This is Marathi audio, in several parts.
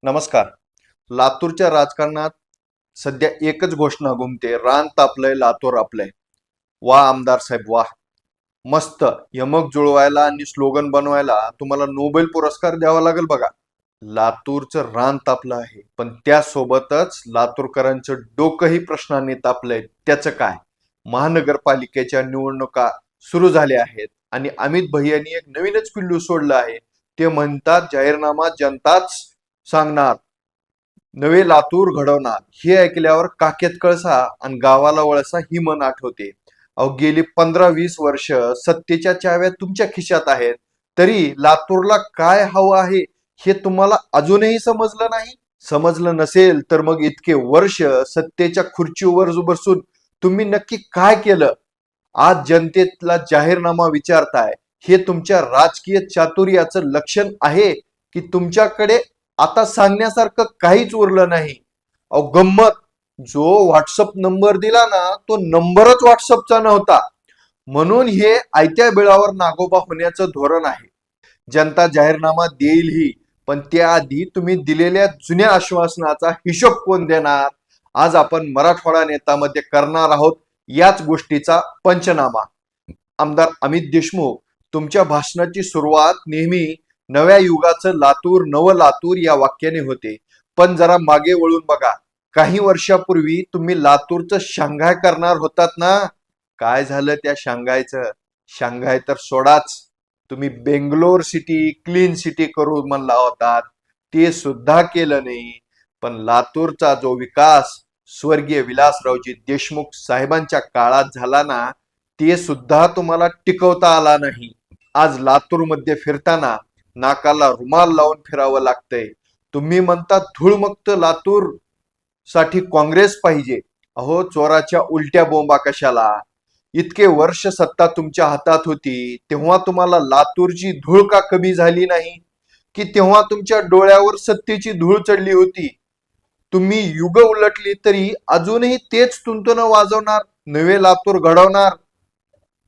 नमस्कार. लातूरच्या राजकारणात सध्या एकच घोषणा घुमते, रान तापलंय लातूर आपलंय. वा आमदार साहेब वा. मस्त यमक जुळवायला आणि स्लोगन बनवायला तुम्हाला नोबेल पुरस्कार द्यावा लागेल बघा. लातूरचं रान तापलं आहे, पण त्यासोबतच लातूरकरांचं डोकंही प्रश्नांनी तापलंय. त्याचं काय? महानगरपालिकेच्या निवडणुका सुरू झाल्या आहेत आणि अमित भैयांनी एक नवीनच पिल्लू सोडलं आहे. ते म्हणतात जाहीरनामा जनताच सांगणार, नवे लातूर घडवणार. हे ऐकल्यावर काखेत कळसा आणि गावाला वळसा ही मन आठवते. अहो, गेली 15-20 वर्ष सत्तेच्या चाव्या तुमच्या खिशात आहेत, तरी लातूरला काय हवं आहे हे तुम्हाला अजूनही समजलं नाही. समजलं नसेल तर मग इतके वर्ष सत्तेच्या खुर्चीवर बसून तुम्ही नक्की काय केलं? आज जनतेला जाहीरनामा विचारताय, हे तुमच्या राजकीय चातुर्याचं लक्षण आहे की तुमच्याकडे आता सांगण्यासारखं काहीच उरलं नाही? अहो गंमत, जो व्हॉट्सअप नंबर दिला ना, तो नंबरच व्हॉट्सअपचा नव्हता. म्हणून हे आयत्या बिळावर नागोबा होण्याचं धोरण आहे. जनता जाहीरनामा देईलही, पण त्याआधी तुम्ही दिलेल्या जुन्या आश्वासनाचा हिशोब कोण देणार? आज आपण मराठवाडा नेतामध्ये करणार आहोत याच गोष्टीचा पंचनामा. आमदार अमित देशमुख, तुमच्या भाषणाची सुरुवात नेहमी नव्या युगाचं लातूर, नव लातूर या वाक्याने होते. पण जरा मागे वळून बघा. काही वर्षापूर्वी तुम्ही लातूरचं शांघाय करणार होतात ना? काय झालं त्या शांघायचं? शांघाय तर सोडाच, तुम्ही बेंगलोर सिटी क्लीन सिटी करू म्हणला होतात, ते सुद्धा केलं नाही. पण लातूरचा जो विकास स्वर्गीय विलासरावजी देशमुख साहेबांच्या काळात झाला ना, ते सुद्धा तुम्हाला टिकवता आला नाही. आज लातूरमध्ये फिरताना नाकाला रुमाल लावून फिरावं लागतंय. तुम्ही म्हणता धूळमुक्त लातूर साठी काँग्रेस पाहिजे. अहो, चोराच्या उलट्या बोंबा कशाला? इतके वर्ष सत्ता तुमच्या हातात होती, तेव्हा तुम्हाला लातूरची धूळ का कमी झाली नाही? की तेव्हा तुमच्या डोळ्यावर सत्तेची धूळ चढली होती? तुम्ही युग उलटली तरी अजूनही तेच तुंतुन वाजवणार, नवे लातूर घडवणार.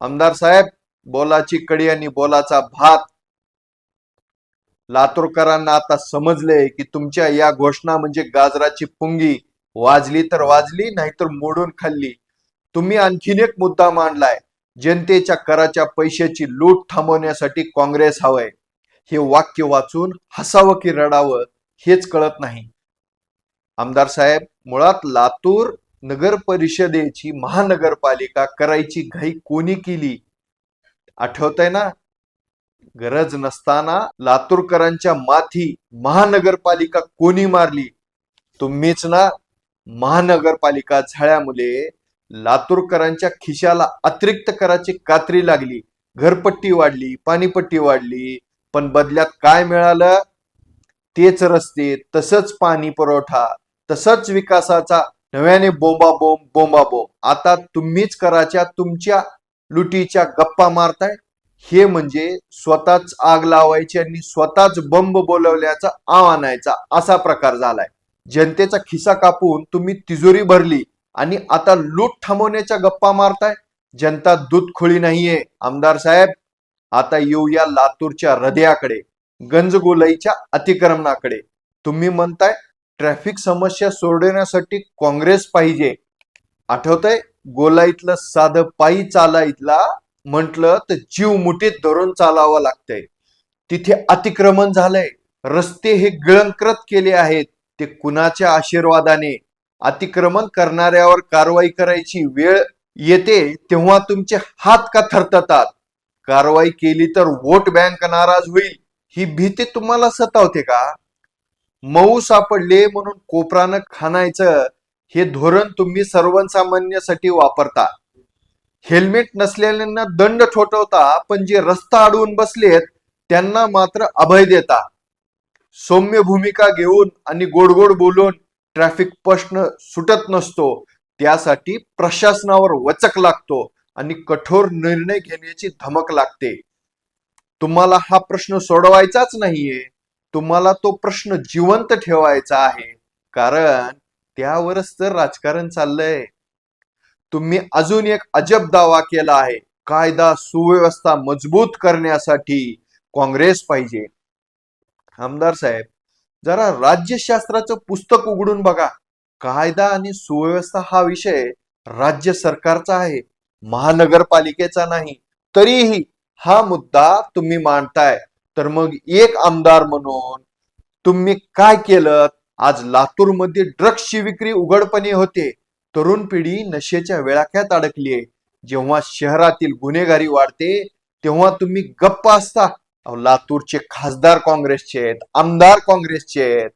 आमदार साहेब, बोलाची कडी आणि बोलाचा भात. लातूरकरांना आता समजले की तुमच्या या घोषणा म्हणजे गाजराची पुंगी. वाजली तर वाजली, नाहीतर मोडून खाल्ली. तुम्ही आणखीन एक मुद्दा मांडलाय, जनतेच्या कराच्या पैशाची लूट थांबवण्यासाठी काँग्रेस हवंय. हे वाक्य वाचून हसावं की रडावं हेच कळत नाही. आमदार साहेब, मुळात लातूर नगर परिषदेची महानगरपालिका करायची घाई कोणी केली? आठवतंय ना? गरज नसताना लातूरकरांच्या माथी महानगरपालिका कोणी मारली? तुम्हीच ना. महानगरपालिका झाल्यामुळे लातूरकरांच्या खिशाला अतिरिक्त कराची कात्री लागली, घरपट्टी वाढली, पाणीपट्टी वाढली. पण बदल्यात काय मिळालं? तेच रस्ते, तसंच पाणी पुरवठा, तसंच विकासाचा नव्याने बोंबाबोंब बोंबाबोंब. आता तुम्हीच कराच्या तुमच्या लुटीच्या गप्पा मारताय. हे म्हणजे स्वतःच आग लावायची आणि स्वतःच बंब बोलवल्याचा आणायचा असा प्रकार झालाय. जनतेचा खिसा कापून तुम्ही तिजोरी भरली आणि आता लूट थांबवण्याच्या गप्पा मारताय. जनता दूध खोळी नाहीये आमदार साहेब. आता येऊया लातूरच्या हृदयाकडे, गंजगोलाईच्या अतिक्रमणाकडे. तुम्ही म्हणताय ट्रॅफिक समस्या सोडवण्यासाठी काँग्रेस पाहिजे. आठवतंय? गोलाईतलं साधं पायी चालायला म्हटलं तर जीव मुठीत धरून चालावं लागतंय. तिथे अतिक्रमण झालंय, रस्ते हे गिळंकृत केले आहेत. ते कुणाच्या आशीर्वादाने? अतिक्रमण करणाऱ्यावर कारवाई करायची वेळ येते तेव्हा तुमचे हात का थरथतात? कारवाई केली तर वोट बँक नाराज होईल ही भीती तुम्हाला सतावते का? मऊ सापडले म्हणून कोपरानं खाणायचं हे धोरण तुम्ही सर्वसामान्यासाठी वापरता. हेल्मेट नसलेल्यांना दंड ठोठवता, पण जे रस्ता अडवून बसलेत त्यांना मात्र अभय देता. सौम्य भूमिका घेऊन आणि गोड गोड बोलून ट्रॅफिक प्रश्न सुटत नसतो. त्यासाठी प्रशासनावर वचक लागतो आणि कठोर निर्णय घेण्याची धमक लागते. तुम्हाला हा प्रश्न सोडवायचाच नाहीये, तुम्हाला तो प्रश्न जिवंत ठेवायचा आहे. कारण त्यावरच तर राजकारण चाललंय. तुम्ही अजून एक अजब दावा केला आहे, कायदा सुव्यवस्था मजबूत करण्यासाठी काँग्रेस पाहिजे. आमदार साहेब, जरा राज्यशास्त्राचं पुस्तक उघडून बघा. कायदा आणि सुव्यवस्था हा विषय राज्य सरकारचा आहे, महानगरपालिकेचा नाही. तरीही हा मुद्दा तुम्ही मांडताय. तर मग एक आमदार म्हणून तुम्ही काय केलं? आज लातूरमध्ये ड्रग्सची विक्री उघडपणे होते. तरुण पिढी नशेच्या विळख्यात अडकली आहे. जेव्हा शहरातील गुन्हेगारी वाढते तेव्हा तुम्ही गप्प असता. अहो, लातूरचे खासदार काँग्रेसचे आहेत, आमदार काँग्रेसचे आहेत.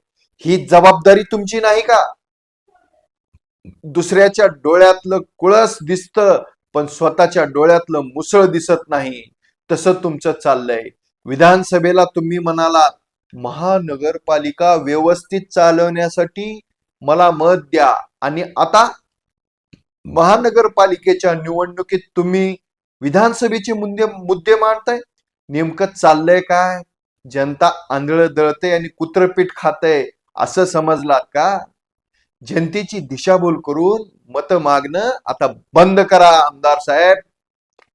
ही जबाबदारी तुमची नाही का? दुसऱ्याच्या डोळ्यातलं कुळस दिसतं पण स्वतःच्या डोळ्यातलं मुसळ दिसत नाही. तसं तुमचं चाललंय. विधानसभेला तुम्ही म्हणालात महानगरपालिका व्यवस्थित चालवण्यासाठी मला मत द्या, आणि आता महानगरपालिकेच्या निवडणुकीत तुम्ही विधानसभेचे मुद्दे मांडताय. नेमकं चाललंय काय? जनता आंधळ दळते आणि कुत्रपीठ खातय असं समजलात का? जनतेची दिशाभूल करून मत मागणं आता बंद करा आमदार साहेब.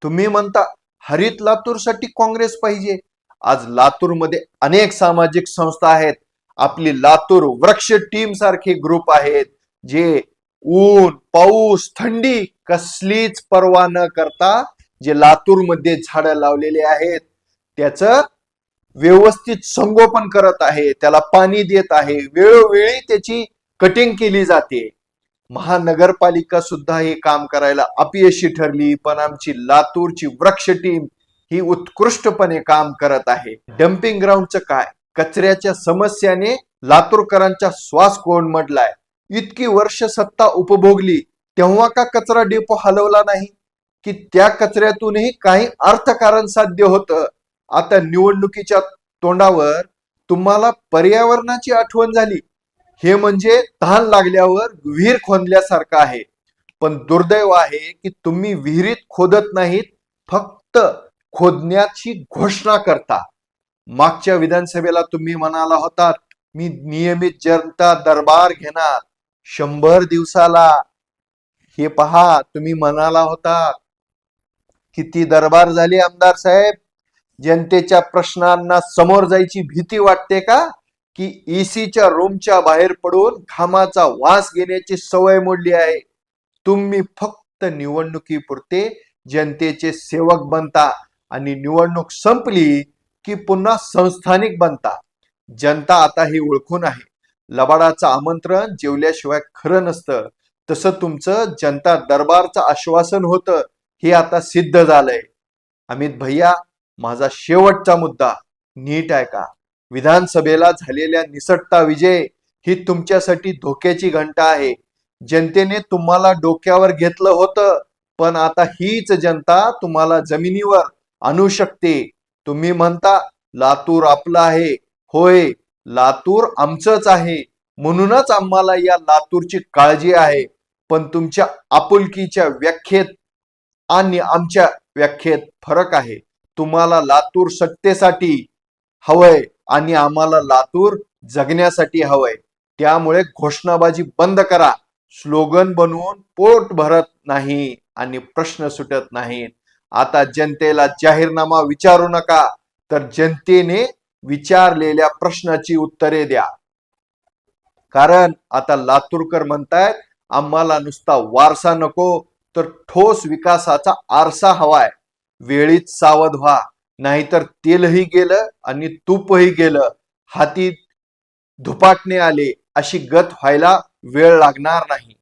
तुम्ही म्हणता हरित लातूरसाठी काँग्रेस पाहिजे. आज लातूरमध्ये अनेक सामाजिक संस्था आहेत. आपली लातूर वृक्ष टीम सारखे ग्रुप आहेत, जे ऊन पाऊस थंडी कसलीच पर्वा न करता जे लातूरमध्ये झाडं लावलेले आहेत त्याचं व्यवस्थित संगोपन करत आहे, त्याला पाणी देत आहे, वेळोवेळी त्याची कटिंग केली जाते. महानगरपालिका सुद्धा हे काम करायला अपयशी ठरली, पण आमची लातूरची वृक्ष टीम ही उत्कृष्टपणे काम करत आहे. डम्पिंग ग्राउंडचं काय? कचऱ्याच्या समस्याने लातूरकरांचा श्वास कोंडमडलाय. इतकी वर्ष सत्ता उपभोगली तेव्हा का कचरा डेपो हलवला नाही? की त्या कचऱ्यातूनही काही अर्थकारण साध्य होतं. आता निवडणुकीच्या तोंडावर तुम्हाला पर्यावरणाची आठवण झाली. हे म्हणजे तहान लागल्यावर विहीर खोदल्यासारखं आहे. पण दुर्दैव आहे की तुम्ही विहिरीत खोदत नाहीत, फक्त खोदण्याची घोषणा करता. मागच्या विधानसभेला तुम्ही म्हणाला होता मी नियमित जनता दरबार घेणार 100 दिवसाला. हे पहा, तुम्ही म्हणाला होता. किती दरबार झाले आमदार साहेब? जनतेच्या प्रश्नांना समोर जायची भीती वाटते का? की एसीच्या रूमच्या बाहेर पडून घामाचा वास घेण्याची सवय मोडली आहे? तुम्ही फक्त निवडणुकीपुरते जनतेचे सेवक बनता आणि निवडणूक संपली की पुन्हा संस्थानिक बनता. जनता आता हे ओळखून आहे. लबाडाचं आमंत्रण जेवल्याशिवाय खरं नसतं. तसं तुमचं जनता दरबारचं आश्वासन होतं, हे आता सिद्ध झालंय. अमित भैया, माझा शेवटचा मुद्दा नीट आहे का? विधानसभेला झालेल्या निसटता विजय ही तुमच्यासाठी धोक्याची घंटा आहे. जनतेने तुम्हाला डोक्यावर घेतलं होतं, पण आता हीच जनता तुम्हाला जमिनीवर आणू शकते. तुम्ही म्हणता लातूर आपलं आहे. होय, लातूर आमचंच आहे, म्हणूनच आम्हाला या लातूरची काळजी आहे. पण तुमच्या आपुलकीच्या व्याख्येत आणि आमच्या व्याख्येत फरक आहे. तुम्हाला लातूर सत्तेसाठी हवंय आणि आम्हाला लातूर जगण्यासाठी हवंय. त्यामुळे घोषणाबाजी बंद करा. स्लोगन बनवून पोट भरत नाही आणि प्रश्न सुटत नाहीत. आता जनतेला जाहीरनामा विचारू नका, तर जनतेने विचारलेल्या प्रश्नाची उत्तरे द्या. कारण आता लातूरकर म्हणतायत आम्हाला नुसता वारसा नको, तर ठोस विकासाचा आरसा हवाय. वेळीच सावध व्हा, नाहीतर तेलही गेलं आणि तूपही गेलं. हाती धुपाटणे आले अशी गत व्हायला वेळ लागणार नाही.